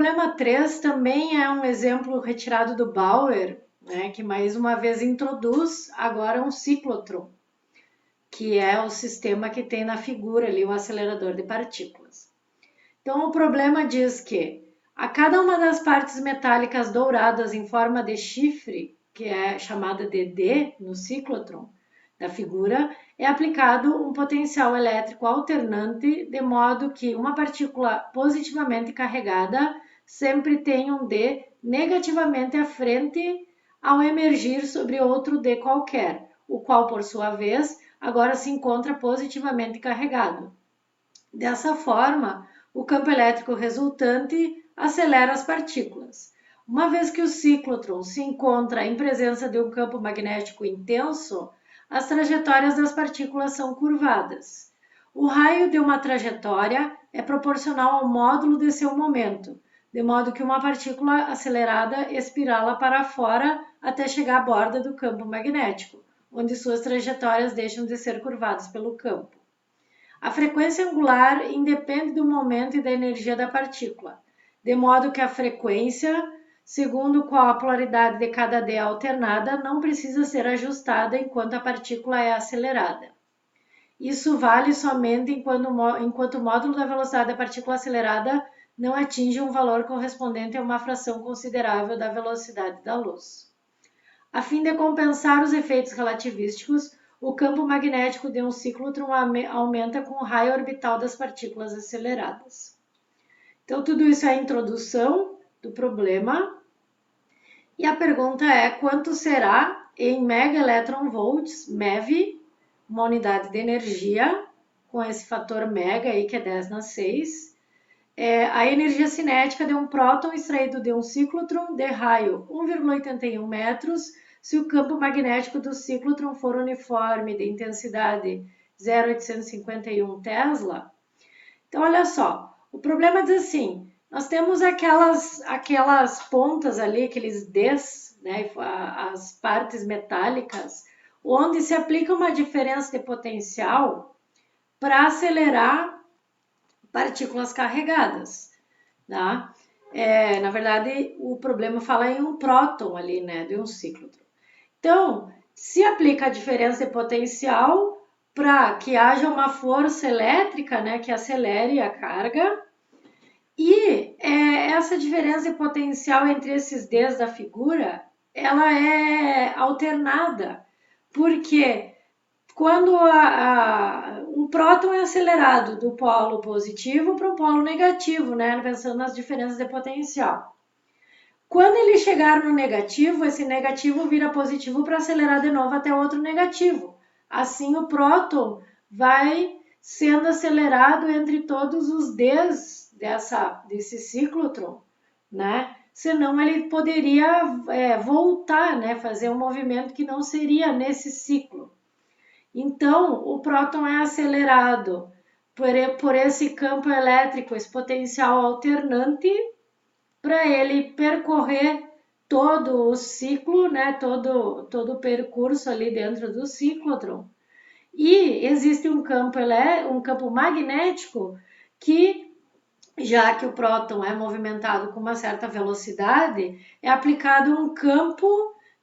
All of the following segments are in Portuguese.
problema 3 também é um exemplo retirado do Bauer, né, que mais uma vez introduz agora um ciclotron, que é o sistema que tem na figura ali o acelerador de partículas. Então, o problema diz que a cada uma das partes metálicas douradas em forma de chifre, que é chamada de D no ciclotron da figura, é aplicado um potencial elétrico alternante, de modo que uma partícula positivamente carregada sempre tem um D negativamente à frente ao emergir sobre outro D qualquer, o qual, por sua vez, agora se encontra positivamente carregado. Dessa forma, o campo elétrico resultante acelera as partículas. Uma vez que o ciclotron se encontra em presença de um campo magnético intenso, as trajetórias das partículas são curvadas. O raio de uma trajetória é proporcional ao módulo de seu momento, de modo que uma partícula acelerada espirala para fora até chegar à borda do campo magnético, onde suas trajetórias deixam de ser curvadas pelo campo. A frequência angular independe do momento e da energia da partícula, de modo que a frequência, segundo qual a polaridade de cada D é alternada, não precisa ser ajustada enquanto a partícula é acelerada. Isso vale somente enquanto o módulo da velocidade da partícula acelerada não atinge um valor correspondente a uma fração considerável da velocidade da luz. A fim de compensar os efeitos relativísticos, o campo magnético de um ciclotron aumenta com o raio orbital das partículas aceleradas. Então, tudo isso é a introdução do problema. E a pergunta é: quanto será em megaelectronvolts, MeV, uma unidade de energia, com esse fator mega aí que é 10 na 6, a energia cinética de um próton extraído de um ciclotron de raio 1,81 metros, se o campo magnético do ciclotron for uniforme de intensidade 0,851 Tesla. Então, olha só, o problema diz assim, nós temos aquelas pontas ali, aqueles Ds, né, as partes metálicas, onde se aplica uma diferença de potencial para acelerar partículas carregadas, tá? Na verdade, o problema fala em um próton ali, né, de um ciclotron. Então, se aplica a diferença de potencial para que haja uma força elétrica, né, que acelere a carga, e essa diferença de potencial entre esses Ds da figura, ela é alternada, porque quando um próton é acelerado do polo positivo para o polo negativo, né? Pensando nas diferenças de potencial. Quando ele chegar no negativo, esse negativo vira positivo para acelerar de novo até outro negativo. Assim, o próton vai sendo acelerado entre todos os Ds desse ciclotron, né? Senão ele poderia voltar, né? Fazer um movimento que não seria nesse ciclo. Então, o próton é acelerado por esse campo elétrico, esse potencial alternante, para ele percorrer todo o ciclo, né, todo o percurso ali dentro do ciclotron. E existe um campo magnético que, já que o próton é movimentado com uma certa velocidade, é aplicado um campo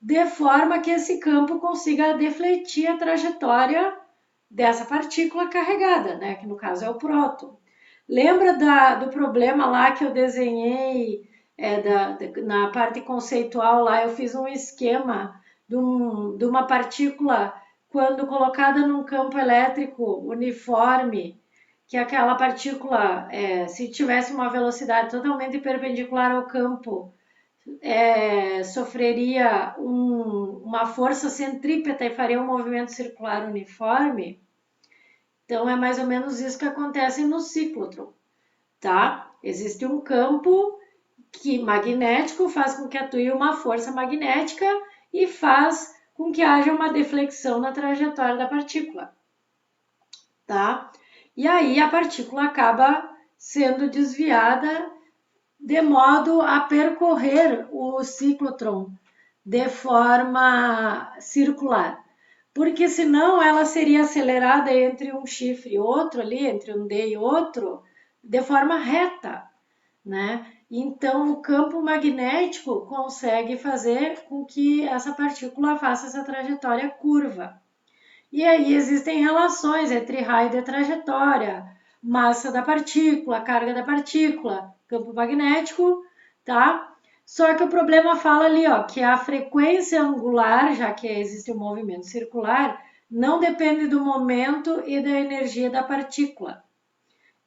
de forma que esse campo consiga defletir a trajetória dessa partícula carregada, né? Que no caso é o próton. Lembra do problema lá que eu desenhei na parte conceitual lá? Eu fiz um esquema de uma partícula quando colocada num campo elétrico uniforme, que aquela partícula, se tivesse uma velocidade totalmente perpendicular ao campo, sofreria uma força centrípeta e faria um movimento circular uniforme. Então, é mais ou menos isso que acontece no ciclotron, tá? Existe um campo magnético faz com que atue uma força magnética e faz com que haja uma deflexão na trajetória da partícula, tá? E aí a partícula acaba sendo desviada de modo a percorrer o ciclotron de forma circular. Porque senão ela seria acelerada entre um chifre e outro ali, entre um D e outro, de forma reta, né? Então, o campo magnético consegue fazer com que essa partícula faça essa trajetória curva. E aí existem relações entre raio de trajetória, massa da partícula, carga da partícula, campo magnético, tá? Só que o problema fala ali, ó, que a frequência angular, já que existe um movimento circular, não depende do momento e da energia da partícula,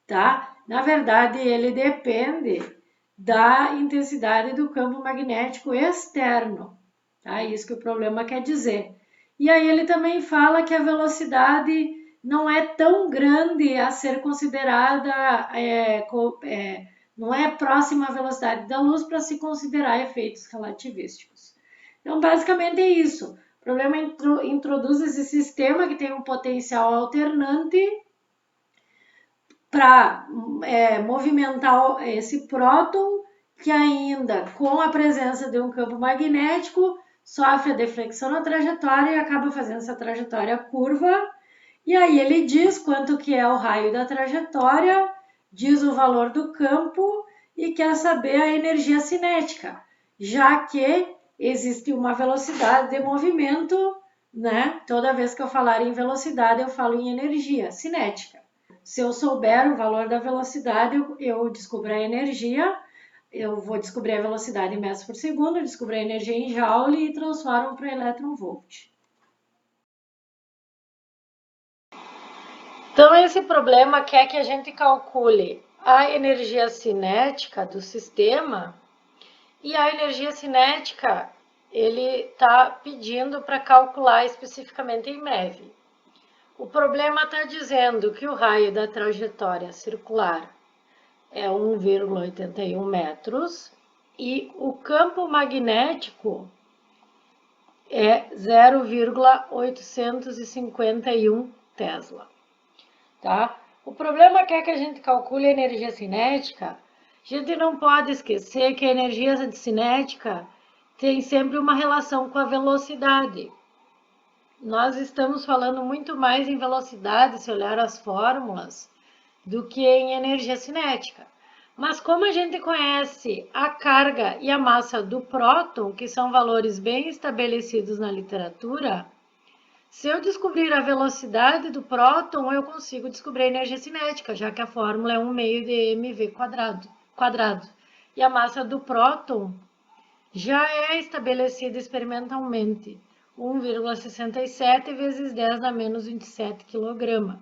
tá? Na verdade, ele depende da intensidade do campo magnético externo, tá? Isso que o problema quer dizer. E aí ele também fala que a velocidade não é tão grande a ser considerada, não é próxima à velocidade da luz para se considerar efeitos relativísticos. Então, basicamente é isso. O problema introduz esse sistema que tem um potencial alternante para movimentar esse próton, que ainda com a presença de um campo magnético sofre a deflexão na trajetória e acaba fazendo essa trajetória curva. E aí ele diz quanto que é o raio da trajetória, diz o valor do campo e quer saber a energia cinética, já que existe uma velocidade de movimento, né? Toda vez que eu falar em velocidade, eu falo em energia cinética. Se eu souber o valor da velocidade, eu descubro a energia, eu vou descobrir a velocidade em metros por segundo, descobrir a energia em joule e transformo para elétron-volt. Então, esse problema quer que a gente calcule a energia cinética do sistema, e a energia cinética ele está pedindo para calcular especificamente em MeV. O problema está dizendo que o raio da trajetória circular é 1,81 metros e o campo magnético é 0,851 Tesla. Tá? O problema é que a gente calcule a energia cinética. A gente não pode esquecer que a energia cinética tem sempre uma relação com a velocidade. Nós estamos falando muito mais em velocidade, se olhar as fórmulas, do que em energia cinética. Mas como a gente conhece a carga e a massa do próton, que são valores bem estabelecidos na literatura, se eu descobrir a velocidade do próton, eu consigo descobrir a energia cinética, já que a fórmula é 1 meio de mv quadrado. E a massa do próton já é estabelecida experimentalmente, 1,67 vezes 10 a menos 27 kg.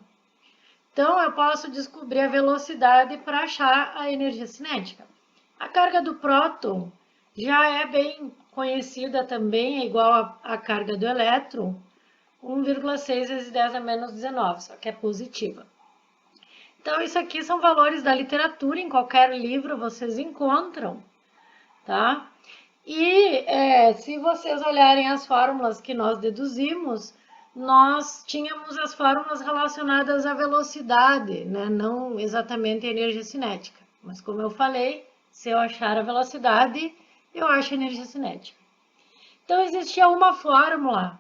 Então, eu posso descobrir a velocidade para achar a energia cinética. A carga do próton já é bem conhecida também, é igual à carga do elétron, 1,6 vezes 10 a menos 19, só que é positiva. Então, isso aqui são valores da literatura, em qualquer livro vocês encontram, tá? E se vocês olharem as fórmulas que nós deduzimos, nós tínhamos as fórmulas relacionadas à velocidade, né? Não exatamente a energia cinética. Mas como eu falei, se eu achar a velocidade, eu acho a energia cinética. Então, existia uma fórmula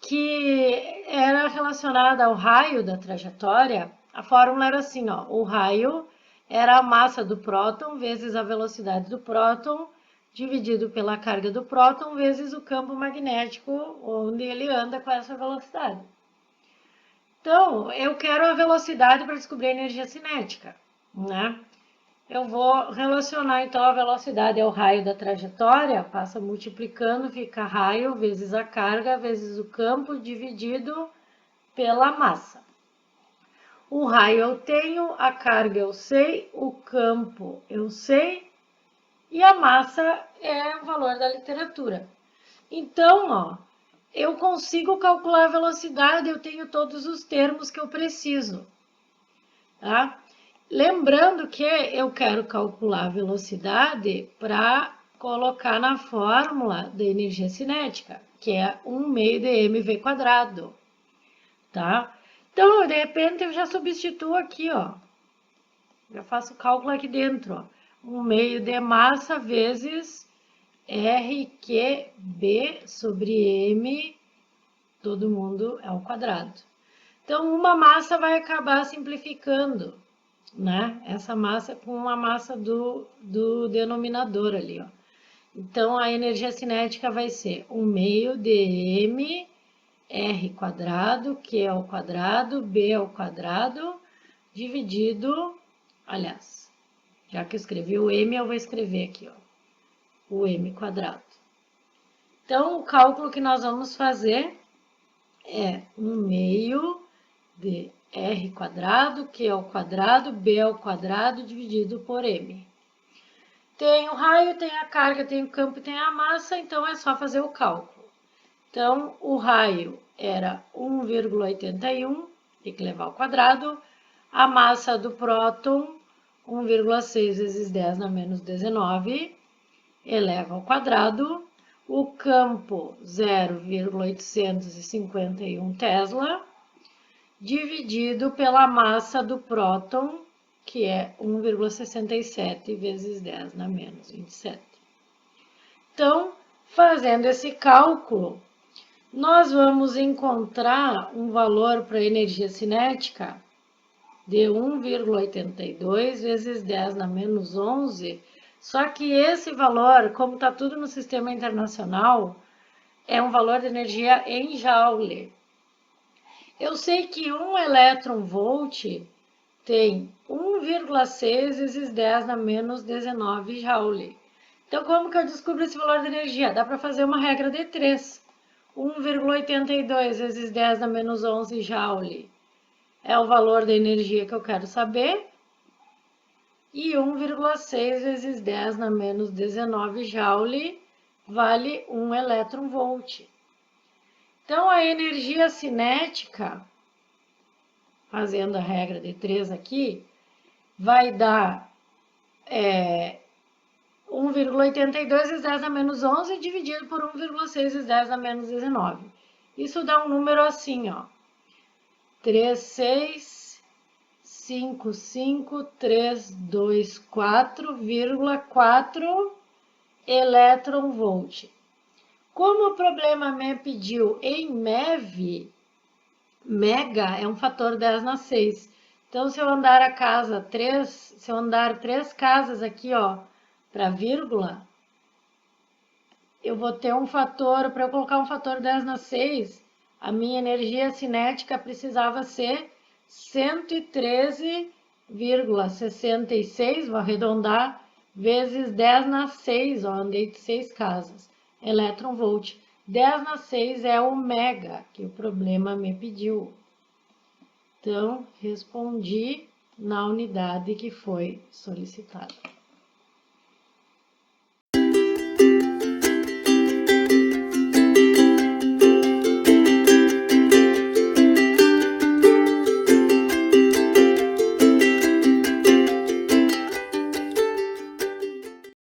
que era relacionada ao raio da trajetória. A fórmula era assim, ó, o raio era a massa do próton vezes a velocidade do próton, dividido pela carga do próton vezes o campo magnético onde ele anda com essa velocidade. Então, eu quero a velocidade para descobrir a energia cinética, né? Eu vou relacionar, então, a velocidade ao raio da trajetória, passa multiplicando, fica raio vezes a carga vezes o campo dividido pela massa. O raio eu tenho, a carga eu sei, o campo eu sei e a massa é o valor da literatura. Então, ó, eu consigo calcular a velocidade, eu tenho todos os termos que eu preciso, tá? Lembrando que eu quero calcular a velocidade para colocar na fórmula da energia cinética, que é 1 meio de mv quadrado, tá? Então, de repente, eu já substituo aqui, ó. Já faço o cálculo aqui dentro, ó. 1 meio de massa vezes RQB sobre M, todo mundo é ao quadrado. Então, uma massa vai acabar simplificando. né? Essa massa com a massa do denominador ali, ó. Então, a energia cinética vai ser 1/2 de m r quadrado, q ao quadrado, b ao quadrado, dividido, aliás, já que eu escrevi o m, eu vou escrever aqui, ó, o m quadrado. Então, o cálculo que nós vamos fazer é 1/2 de r quadrado, q ao quadrado, b ao quadrado, dividido por m. Tem o raio, tem a carga, tem o campo e tem a massa, então é só fazer o cálculo. Então, o raio era 1,81, tem que levar ao quadrado. A massa do próton, 1,6 vezes 10 na menos 19, eleva ao quadrado. O campo, 0,851 Tesla, dividido pela massa do próton, que é 1,67 vezes 10 na menos 27. Então, fazendo esse cálculo, nós vamos encontrar um valor para a energia cinética de 1,82 vezes 10 na menos 11, só que esse valor, como está tudo no sistema internacional, é um valor de energia em joule. Eu sei que 1 elétron-volt tem 1,6 vezes 10 na menos 19 joule. Então, como que eu descubro esse valor de energia? Dá para fazer uma regra de 3. 1,82 vezes 10 na menos 11 joule é o valor da energia que eu quero saber. E 1,6 vezes 10 na menos 19 joule vale 1 elétron-volt. Então, a energia cinética, fazendo a regra de 3 aqui, vai dar 1,82 vezes 10 a menos 11 dividido por 1,6 vezes 10 a menos 19. Isso dá um número assim, ó. 3655324,4 elétron-volt. Como o problema me pediu em MeV, mega é um fator 10 na 6. Então, se eu andar a casa 3, se eu andar 3 casas aqui, ó, para vírgula, eu vou ter um fator, para eu colocar um fator 10 na 6, a minha energia cinética precisava ser 113,66, vou arredondar, vezes 10 na 6, ó, andei de 6 casas, elétron-volt. 10 na 6 é o mega, que o problema me pediu. Então, respondi na unidade que foi solicitada.